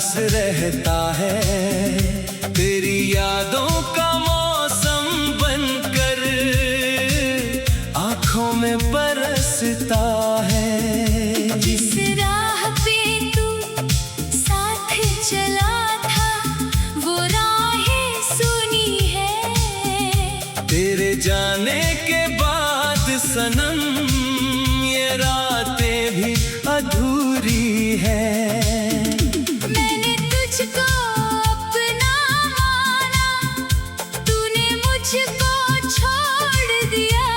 पास रहता है, तेरी यादों का मौसम बनकर आंखों में बरसता है। जिस राह पे तू साथ चला था वो राहें सुनी है। तेरे जाने के बाद सनम ये रातें भी अधूरी है। मैंने तुझको अपना माना, तूने मुझको छोड़ दिया।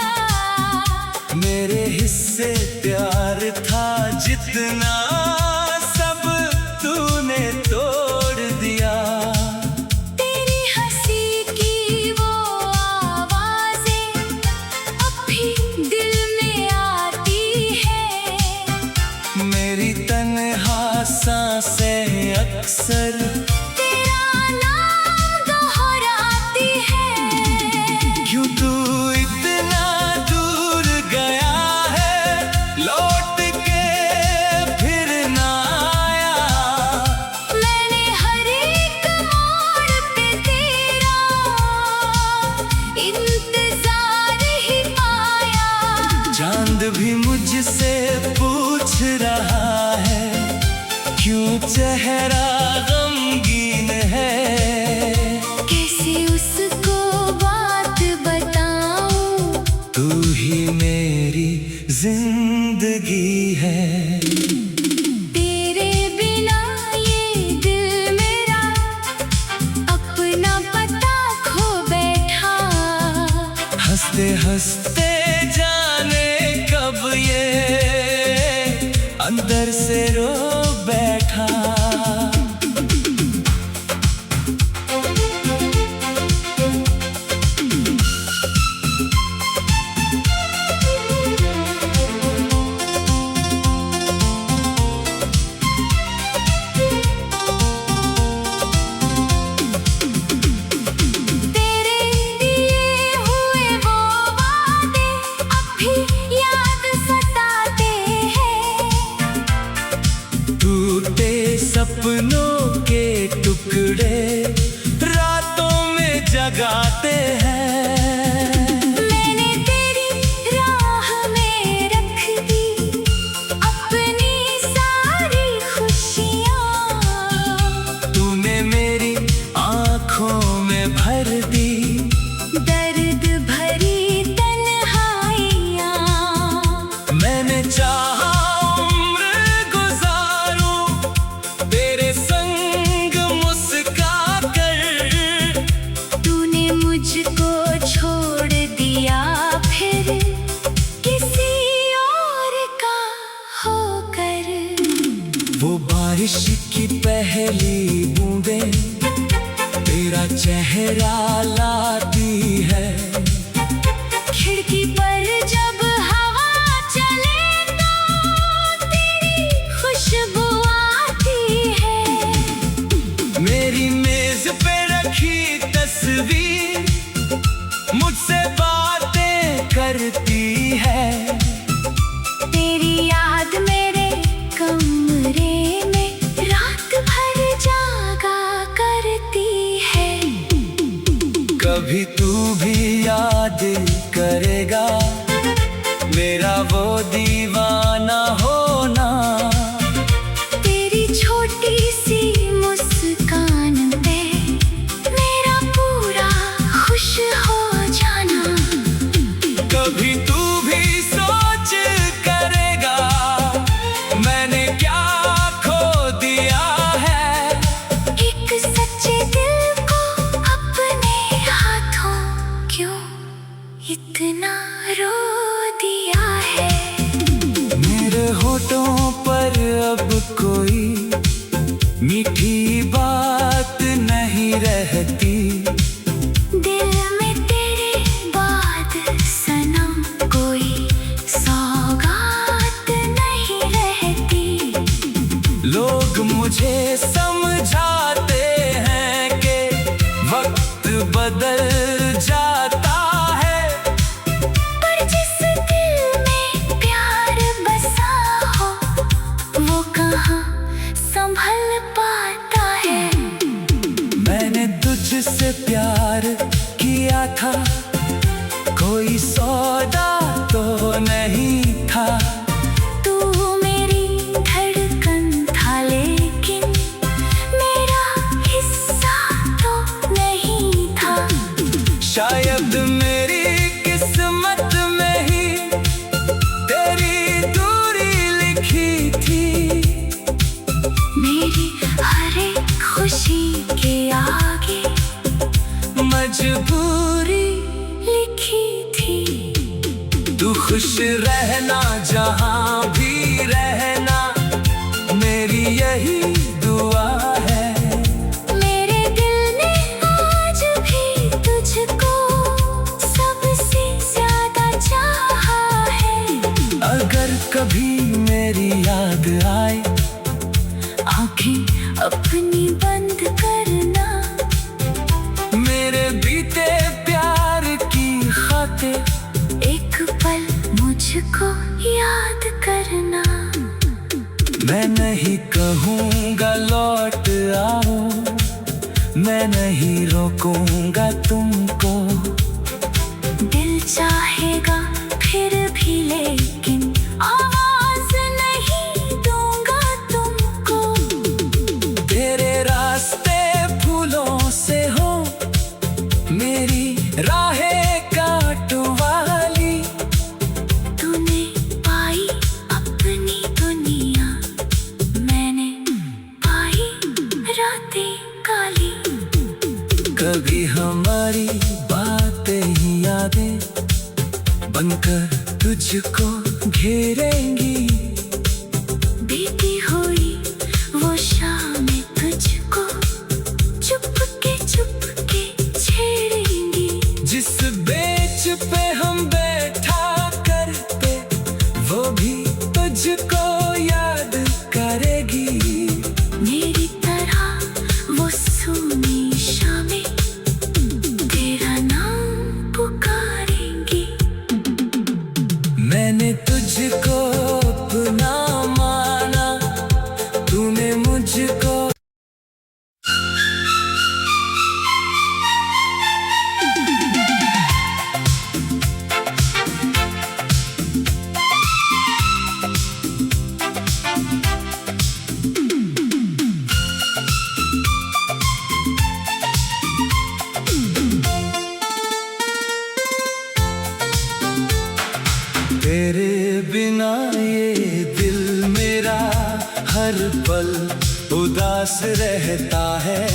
मेरे हिस्से प्यार था जितना, सब तूने तोड़ दिया। तेरी हंसी की वो आवाजें अब भी दिल में आती है। मेरी तन्हा सांसें अक्सर तेरा नाम दोहराती है। क्यों तू इतना दूर गया है, लौट के फिर ना आया। मैंने हर एक मोड़ पे तेरा इंतजार ही पाया। चांद भी मुझसे पूछ रहा है, क्यों चेहरा गमगीन है। कैसे उसको बात बताऊं, तू ही मेरी जिंदगी है। तेरे बिना ये दिल मेरा अपना पता खो बैठा। हंसते हंसते जाने कब ये अंदर से रो बैठा। तेरे दिए हुए वो वादे अब भी याद सताते हैं। टूटे सपनों के टुकड़े रातों में जगाते हैं। मैंने तेरी राह में रख दी अपनी सारी खुशियाँ। तूने मेरी आँखों में भर दी दर्द भरी तन्हाइयाँ। मैंने चाहा उम्र गुजारूं तेरे संग मुस्का कर। तूने मुझको छोड़ दिया फिर किसी और का होकर। वो बारिश की पहली बूंदें तेरा चेहरा लाती है। खिड़की पर जब हवा चले तो तेरी खुशबू आती है। मेरी मेज पे रखी तस्वीर मुझसे बातें करती है। तेरी याद मेरे कमरे में रात भर जागा करती है। कभी तू भी याद करेगा मेरा वो दीवाना होना। तेरी छोटी सी मुस्कान पे मेरा पूरा खुश हो जाना। कभी तू भी सोच करेगा मैंने क्या खो दिया है। एक सच्चे दिल को अपने हाथों क्यों इतना रो दिया है। मेरे होठों पर अब कोई मीठी बात नहीं रहती। दिल में तेरे बाद सनम कोई सौगात नहीं रहती। लोग मुझे समझाते हैं कि वक्त बदल जाता है। पर जिस दिल में प्यार बसा हो वो कहाँ संभल पाता मजबूरी लिखी थी। तू खुश रहना जहाँ भी रहना, मेरी यही दुआ है। मेरे दिल ने आज भी तुझको सबसे ज्यादा चाहा है। अगर कभी मेरी याद आए, आंखें अपनी बंद करना, मेरे बीते प्यार की खातिर एक पल मुझको याद करना। मैं नहीं कहूँगा लौट आओ, मैं नहीं रोकूंगा तुमको। दिल चाहेगा फिर भी लेकिन आवाज नहीं दूंगा तुमको। तेरे रास्ते फूलों से हो, मेरी राहें कांट वाली। तूने पाई अपनी दुनिया, मैंने पाई रातें काली। कभी हमारी बातें ही यादें बनकर तुझको घेरेंगी। बीती हुई वो शामें तुझको चुपके छेड़ेंगी। जिस बेंच पे हम बैठा करते, वो भी तुझको याद करेगी। मेरी तरह वो सूनी शामें तेरा नाम पुकारेंगी। मैंने तुझको अपना माना, तूने मुझको। तेरे बिना ये दिल मेरा हर पल उदास रहता है।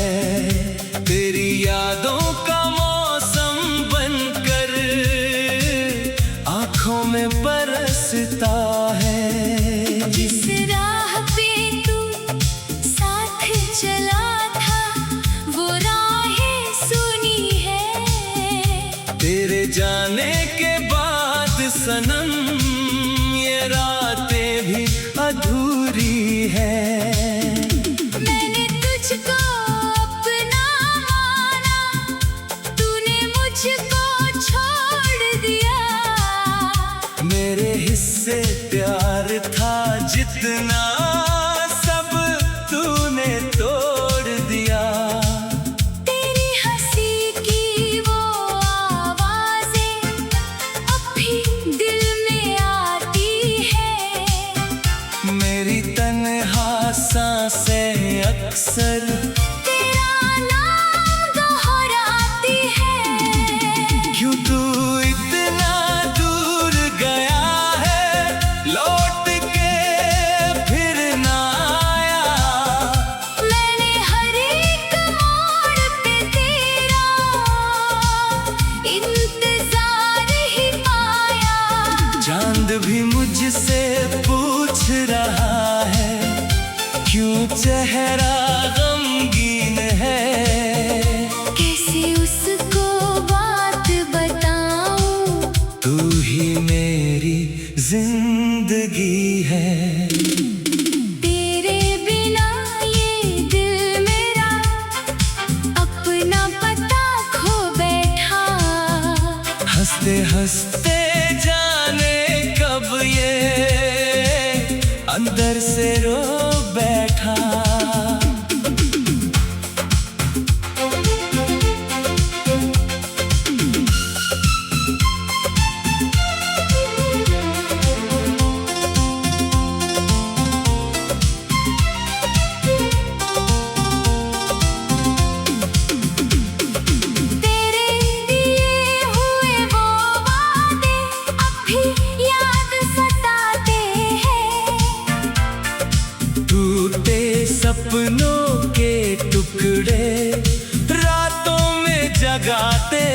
तेरी यादों का मौसम बनकर आँखों में बरसता है। जिस राह पे तू साथ चला था, वो राहें सुनी है। तेरे जाने के बाद सनम, ये रातें भी अधूरी है। मैंने तुझको अपना माना, तूने मुझको छोड़ दिया। मेरे हिस्से प्यार था जितना, सब तूने तोड़ दिया। तेरी हंसी की वो आवाजें अब भी दिल में आती है। मेरी तन्हा सांसें अक्सर तेरा नाम दोहराती है। क्यों तू इतना दूर गया है, लौट के फिर ना आया। मैंने हर एक मोड़ पे तेरा इंतजार ही पाया। चांद भी मुझसे पूछ रहा है, क्यों चेहरा गमगीन है। कैसे उसको बात बताऊं, तू ही मेरी जिंदगी है। तेरे बिना ये दिल मेरा अपना पता खो बैठा। हंसते हंसते जाने कब ये अंदर से रो बैठा। तेरे दिए हुए वो वादे अब भी याद सताते हैं। टूटे सपनों के टुकड़े रातों में जगाते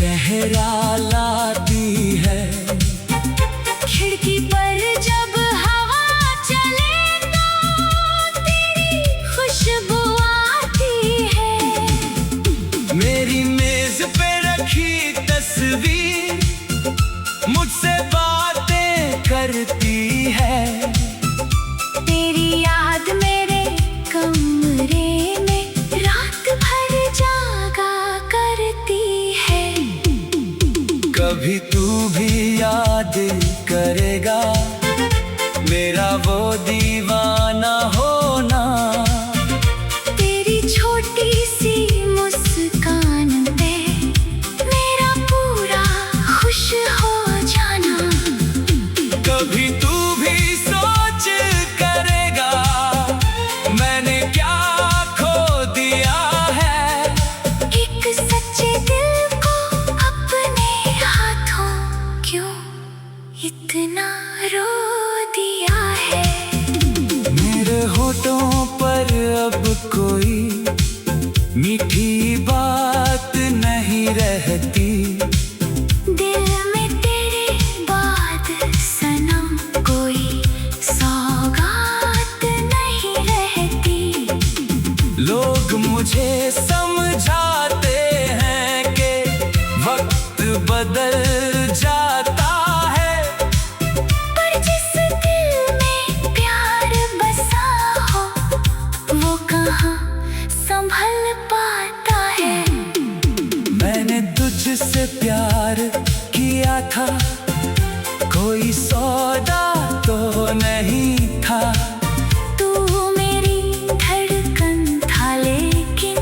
चेहरा लाती है। खिड़की पर जब हवा चले तो तेरी खुशबू आती है। मेरी मेज पे रखी तस्वीर मुझसे बातें करती है। तेरी याद मेरे कमरे में रात भर जागा करती है। कभी तू भी याद करेगा मेरा वो दीवाना होना। तेरी छोटी सी मुस्कान पे मेरा पूरा खुश हो जाना। कभी तू भी सोच करेगा मैंने क्या खो दिया है। एक सच्चे दिल को अपने हाथों क्यों इतना रो दिया है। मेरे होठों पर अब कोई मीठी बात नहीं रहती। दिल में तेरे बाद सनम कोई सौगात नहीं रहती। लोग मुझे समझाते हैं कि वक्त बदल जाता है। पर जिस दिल में प्यार बसा हो वो कहाँ संभल पाता है। मैंने तुझसे प्यार किया था कोई सौदा तो नहीं था। तू मेरी धड़कन था लेकिन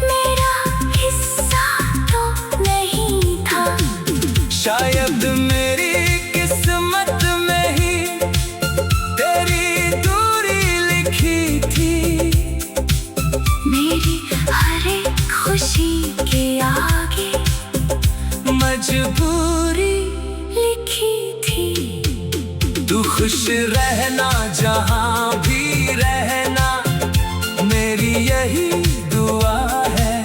मेरा हिस्सा तो नहीं था। शायद मेरी किस्मत में ही तेरी दूरी लिखी थी। मेरी हर एक खुशी के आगे मजबूरी लिखी थी। तू खुश रहना जहाँ भी रहना मेरी यही दुआ है।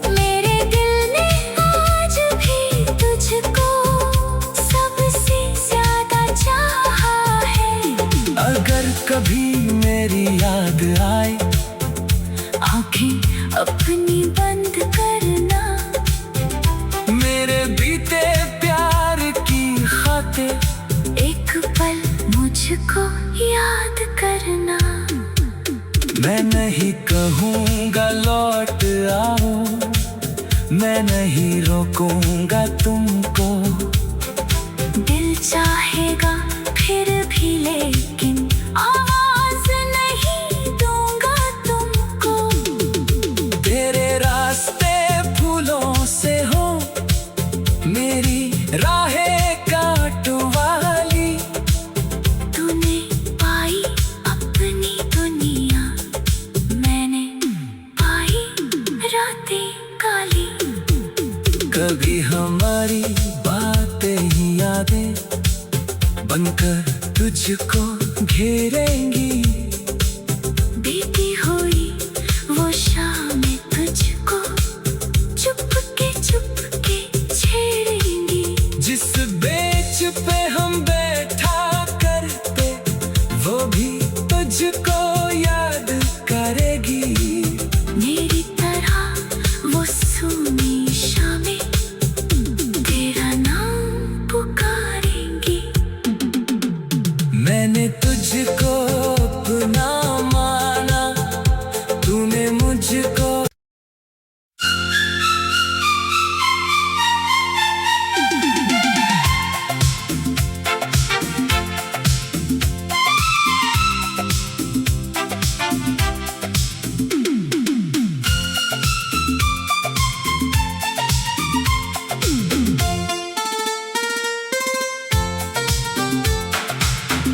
मेरे दिल ने आज भी तुझको सबसे ज्यादा चाहा है। अगर कभी मेरी याद आए आंखें अपनी बंद करना। मेरे बीते प्यार की खातिर एक पल मुझको याद करना। मैं नहीं कहूँगा लौट आओ, मैं नहीं रोकूंगा तुमको। दिल चाहेगा फिर भी लेकिन आवाज नहीं दूंगा तुमको। तेरे रास्ते फूलों से हो मेरी राहें कांटों वाली। तूने पाई अपनी दुनिया मैंने पाई रातें काली। कभी हमारी बातें ही यादें बनकर तुझको घेरेंगी। बीती हुई वो शामें तुझको चुपके छेड़ेंगी। जिस बेंच पे हम बैठा करते वो भी तुझको याद करेगी। मेरी तरह वो सूनी शामें तेरा नाम पुकारेंगी। मैंने तुझको अपना माना तूने मुझको।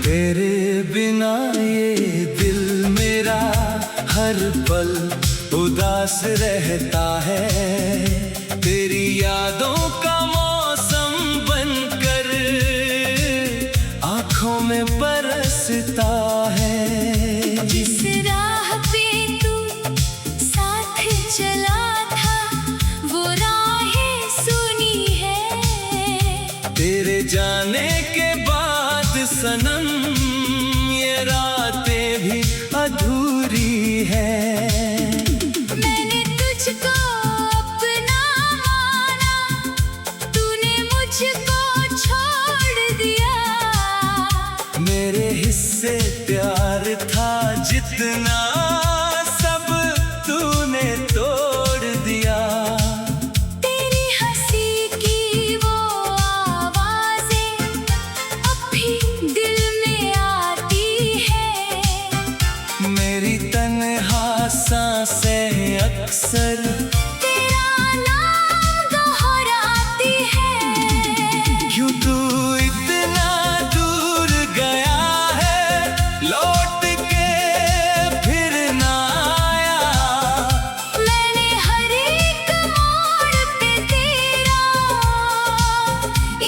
तेरे बिना ये दिल मेरा हर पल उदास रहता है। तेरी यादों का मौसम बनकर आँखों में बरसता है। जिस राह पे तू साथ चला था वो राहें इतना सब तूने तोड़ दिया। तेरी हंसी की वो आवाजें अब भी दिल में आती है। मेरी तन्हा सांसें अक्सर तेरा नाम दोहराती है। क्यों तू इतना दूर गया है, लौट के फिर ना आया। मैंने हर एक मोड़ पे तेरा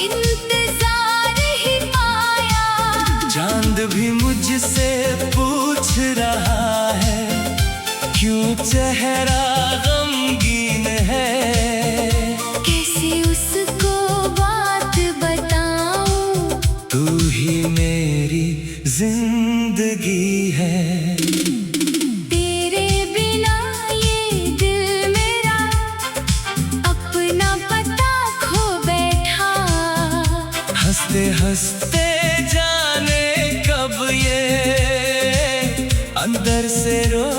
इंतजार ही पाया। चांद भी मुझसे पूछ रहा है, क्यों चेहरा गमगीन है। कैसे उसको बात बताऊं, तू ही मेरी जिंदगी है। तेरे बिना ये दिल मेरा अपना पता खो बैठा। हंसते हंसते जाने कब ये अंदर से रो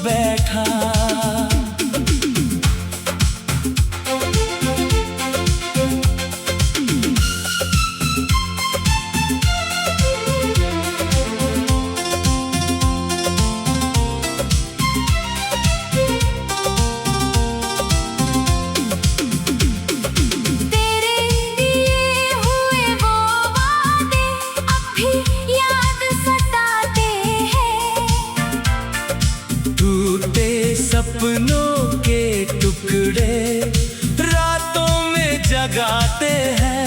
बैठा। तेरे दिए हुए वो वादे अब भी याद सताते हैं। टूटे सपनों के टुकड़े रातों में जगाते हैं।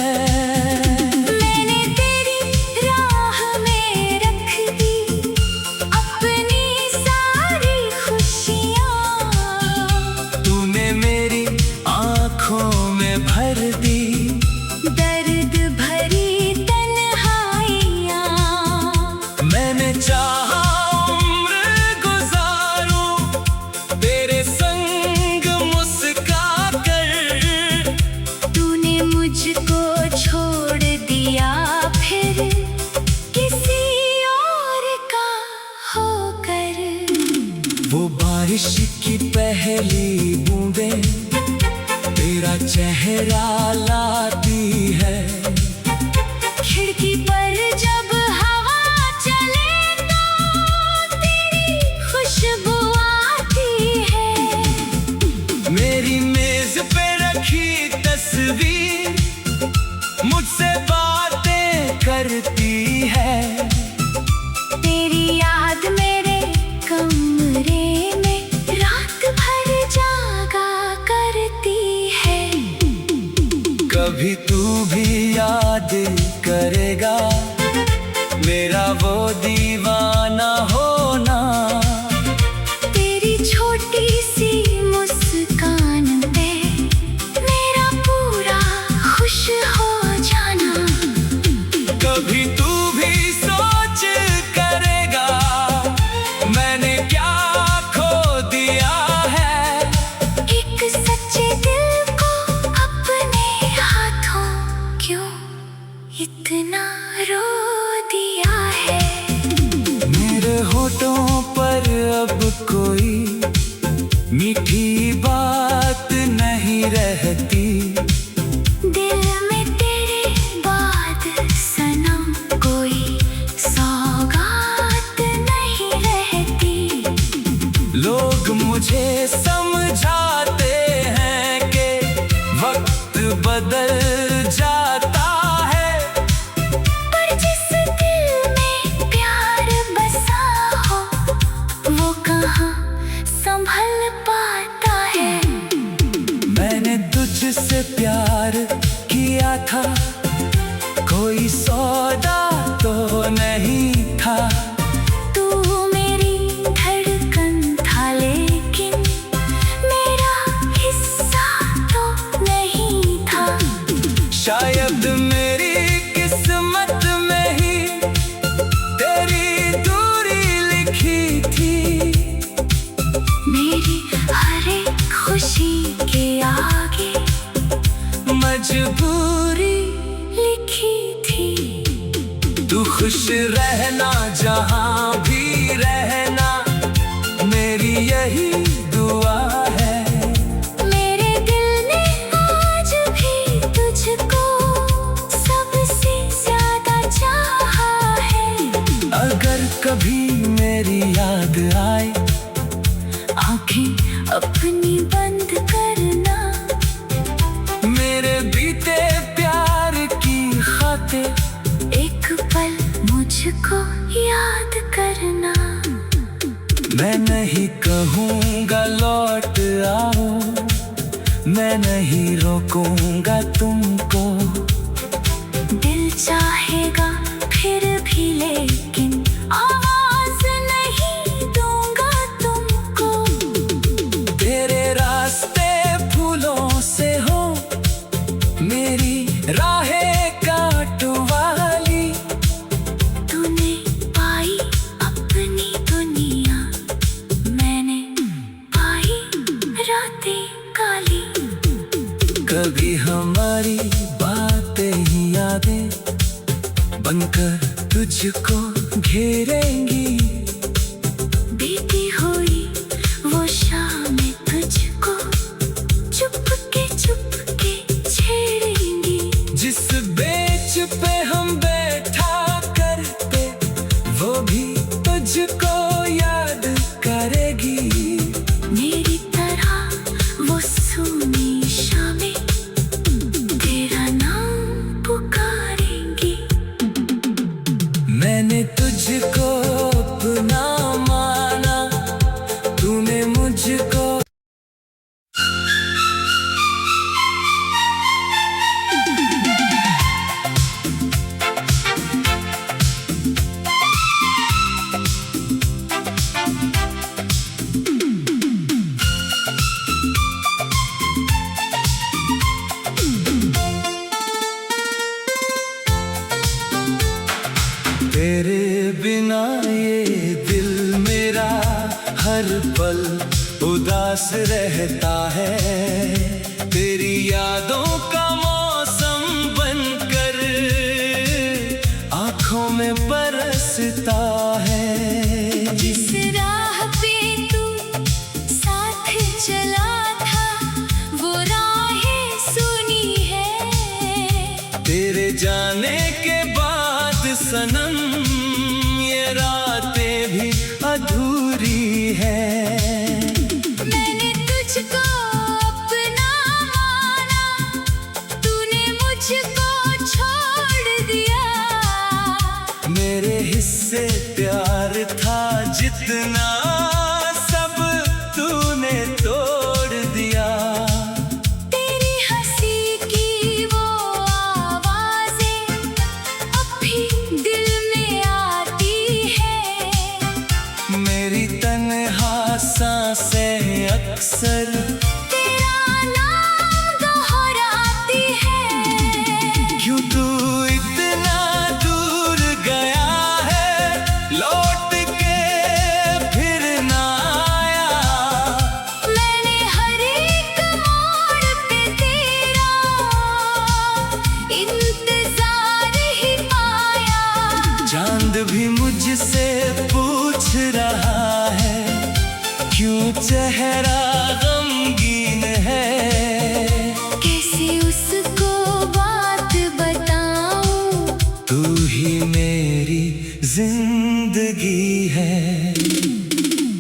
मैंने तेरी राह में रख दी अपनी सारी खुशियाँ। तूने मेरी आँखों में भर दी दर्द भरी तन्हाइयाँ। मैंने चाहा उम्र गुजारूं तेरे संग मुस्का कर। तूने मुझको छोड़ दिया फिर किसी और का होकर। वो बारिश की पहली बूंदें तेरा चेहरा लाती है। खिड़की पर जब हवा चले तो तेरी खुशबू आती है। मेरी मेज पे रखी तस्वीर मुझसे बातें करती है। तेरी याद मेरे कमरे में रात भर जागा करती है। कभी तू भी याद करेगा मेरा वो दीवाना होना। तेरी छोटी सी मुस्कान पे मेरा पूरा खुश हो जाना। कभी तू भी सोच करेगा मैंने क्या खो दिया है। एक सच्चे दिल को अपने हाथों क्यों इतना रो दिया है। मेरे होठों पर अब कोई मीठी बात नहीं रहती। दिल में तेरे बाद सनम कोई सौगात नहीं रहती। लोग मुझे समझाते हैं कि वक्त बदल जाता है। पर जिस दिल में प्यार बसा हो वो कहाँ संभल पाता है। मैंने तुझसे प्यार किया था, कोई सौदा तो नहीं था। तू मेरी धड़कन था लेकिन मेरा हिस्सा तो नहीं था। शायद मेरी किस्मत में ही तेरी दूरी लिखी थी। मेरी हर एक खुशी के आगे मजबूरी लिखी थी। तू खुश रहना जहाँ भी रहना, आते एक पल मुझको याद करना। मैं नहीं कहूँगा लौट आओ, मैं नहीं रोकूंगा तुमको। दिल चाहेगा फिर भी लेकिन आवाज नहीं दूंगा तुमको। तेरे रास्ते फूलों से हो, मेरी राहें कांटों वाली। तूने पाई अपनी दुनिया, मैंने पाई रातें काली। कभी हमारी बातें ही यादें बनकर तुझको घेरेंगी। बीती हुई वो शामें तुझको चुपके छेड़ेंगी। जिस बेंच पे हम बैठा करते वो भी तुझको याद करेगी। मेरी तरह वो सूनी शामें तेरा नाम पुकारेंगी। मैंने तुझको अपना माना, तूने मुझको। तेरे बिना ये दिल मेरा हर पल उदास रहता है। तेरी यादों का मौसम बनकर आँखों में बरसता है। जिस राह पे तू साथ चला था वो राहें सुनी है। तेरे जाने के बाद सनम ये रातें भी अधूरी है। मैंने तुझको अपना माना, तूने मुझको छोड़ दिया। मेरे हिस्से प्यार था जितना सब तूने तोड़ दिया। तेरी हंसी की वो आवाजें अब भी दिल में आती है। मेरी तन्हा सांसें अक्सर तेरा नाम दोहराती है। क्यों तू इतना दूर गया है, लौट के फिर ना आया। मैंने हर एक मोड़ पे तेरा इंतजार ही पाया। चांद भी मुझसे पूछ रहा है, क्यों चेहरा गमगीन है। कैसे उसको बात बताऊं, तू ही मेरी जिंदगी है।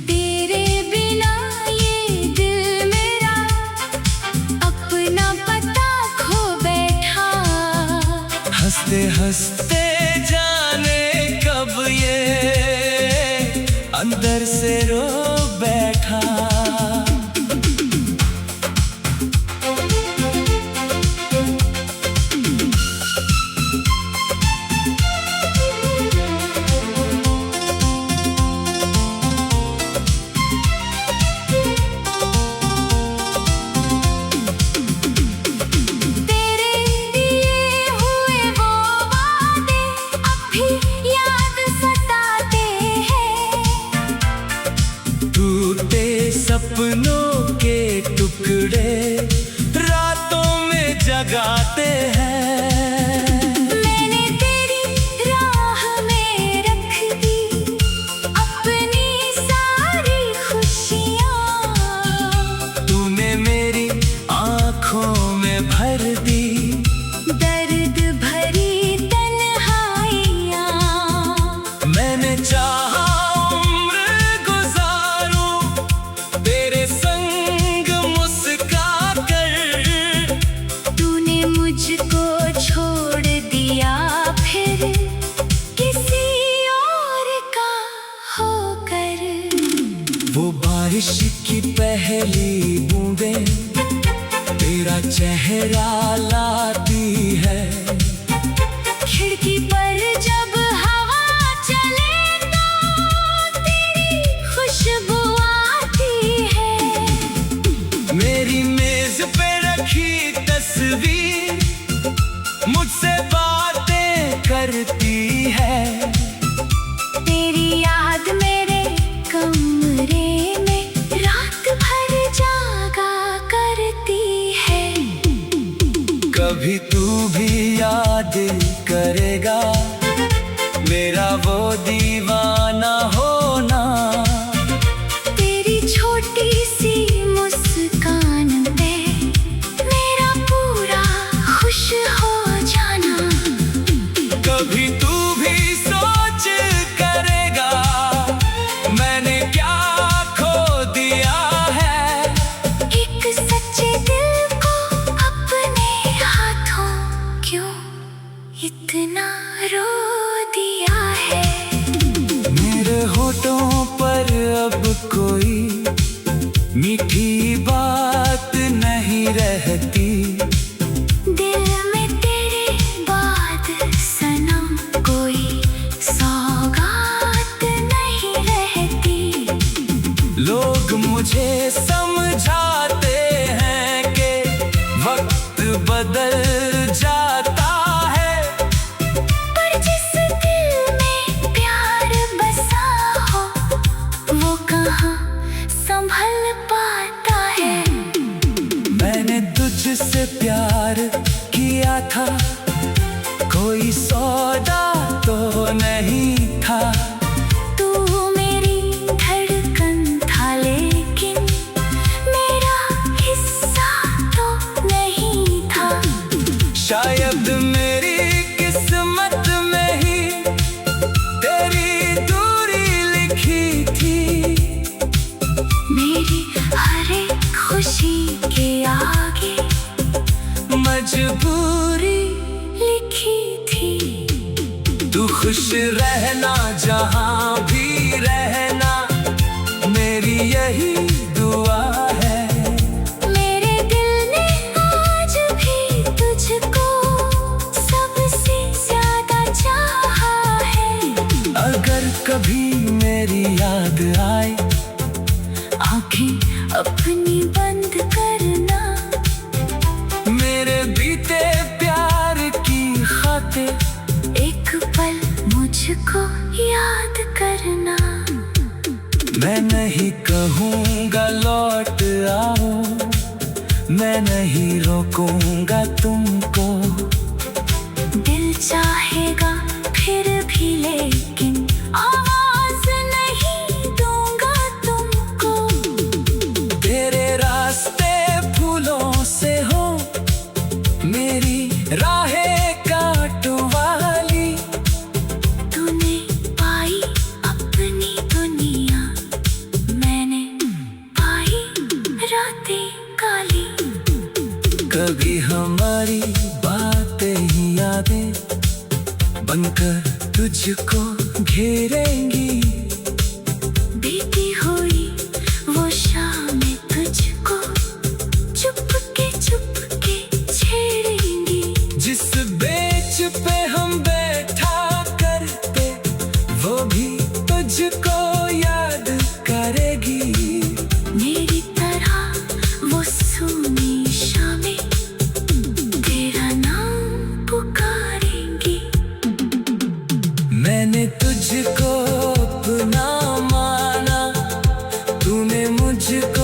तेरे बिना ये दिल मेरा अपना पता खो बैठा। हंसते हंसते जाने कब ये अंदर से रो बैठा। तेरे दिए हुए वो वादे अब भी याद सताते हैं। टूटे सपनों के टुकड़े रातों में जगाते हैं। मैंने तेरी राह में रख दी अपनी सारी खुशियाँ। तूने मेरी आँखों में भर दी दर्द भरी तन्हाइयाँ। मैंने चाहा उम्र गुजारूं तेरे संग मुस्का कर। तूने तेरा चेहरा लाती है। खिड़की पर जब हवा चले तो तेरी खुशबू आती है। मेरी मेज पे रखी तस्वीर मुझसे बातें करती है। तेरी याद मेरे कमरे में रात भर जागा करती है। कभी तू भी याद करेगा मेरा वो दीवाना होना। तेरी छोटी सी मुस्कान पे मेरा पूरा खुश हो जाना। कभी तू भी सोच करेगा मैंने क्या खो दिया है। एक सच्चे दिल को अपने हाथों क्यों इतना रो दिया है। मेरे होठों पर अब कोई मीठी बात नहीं रहती। दिल में तेरे बाद सनम कोई सौगात नहीं रहती। लोग मुझे समझाते हैं कि वक्त बदल जाता है। पर जिस दिल में प्यार बसा हो वो कहाँ संभल पाता है। मैंने तुझसे प्यार किया था कोई सौदा तो नहीं था। तू मेरी धड़कन था लेकिन मेरा हिस्सा तो नहीं था। शायद मेरी किस्मत में ही तेरी दूरी लिखी थी। मेरी हर एक खुशी के आगे मजबूरी लिखी थी। तू खुश रहना जहाँ भी रहना मेरी यही दुआ है। मेरे दिल ने आज भी तुझको सबसे ज्यादा चाहा है। अगर कभी मेरी याद आए आंखें अपनी बंद करना। मेरे बीते प्यार की खातिर एक पल मुझको याद करना। मैं नहीं कहूँगा लौट आओ, मैं नहीं रोकूंगा तुमको। दिल चाहेगा फिर भी लेकिन आवाज नहीं दूंगा तुमको। तेरे रास्ते फूलों से हो मेरी राहें काट वाली। तूने पाई अपनी दुनिया मैंने पाई रातें काली। कभी हमारी बातें ही यादें बनकर तुझको घेरेंगी। बीती हुई वो शामें तुझको चुपके चुपके छेड़ेंगी। जिस बेंच पे हम बैठा करते वो भी तुझको याद करेगी। मेरी तरह वो सूनी शामें तेरा नाम पुकारेंगी। मैंने तुझको अपना माना तूने मुझको।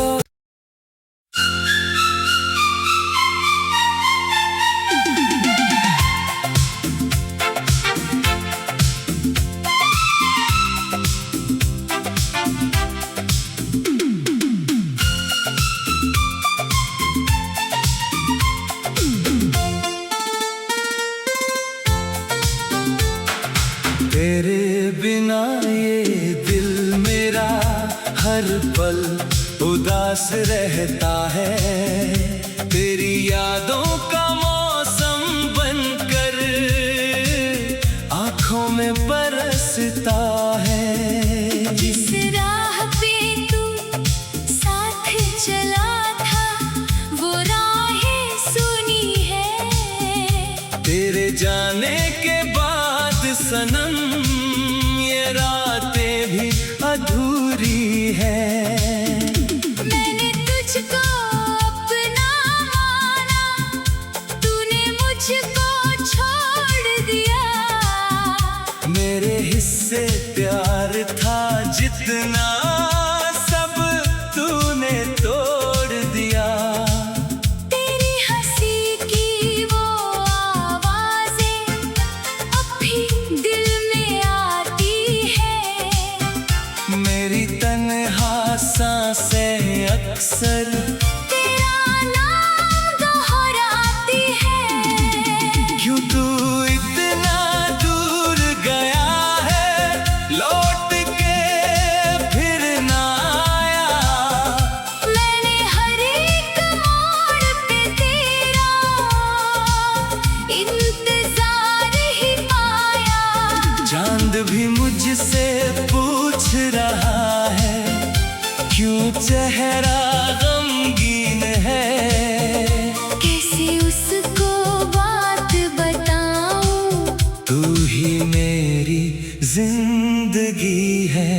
तेरे बिना ये दिल मेरा हर पल उदास रहता है। तेरी यादों का मौसम बनकर आँखों में बरसता है। जिस राह पे तू साथ चला था वो राहें इतना सब तूने तोड़ दिया। तेरी हंसी की वो आवाजें अब भी दिल में आती है। मेरी तन्हा सांसें अक्सर तेरा नाम दोहराती है। क्यों तू इतना दूर गया है, लौट के फिर ना आया। मैंने हर एक मोड़ पे तेरा इंतजार ही पाया। चांद भी मुझसे पूछ रहा है, क्यों चेहरा गमगीन है। कैसे उसको बात बताऊं, तू ही मेरी जिंदगी है।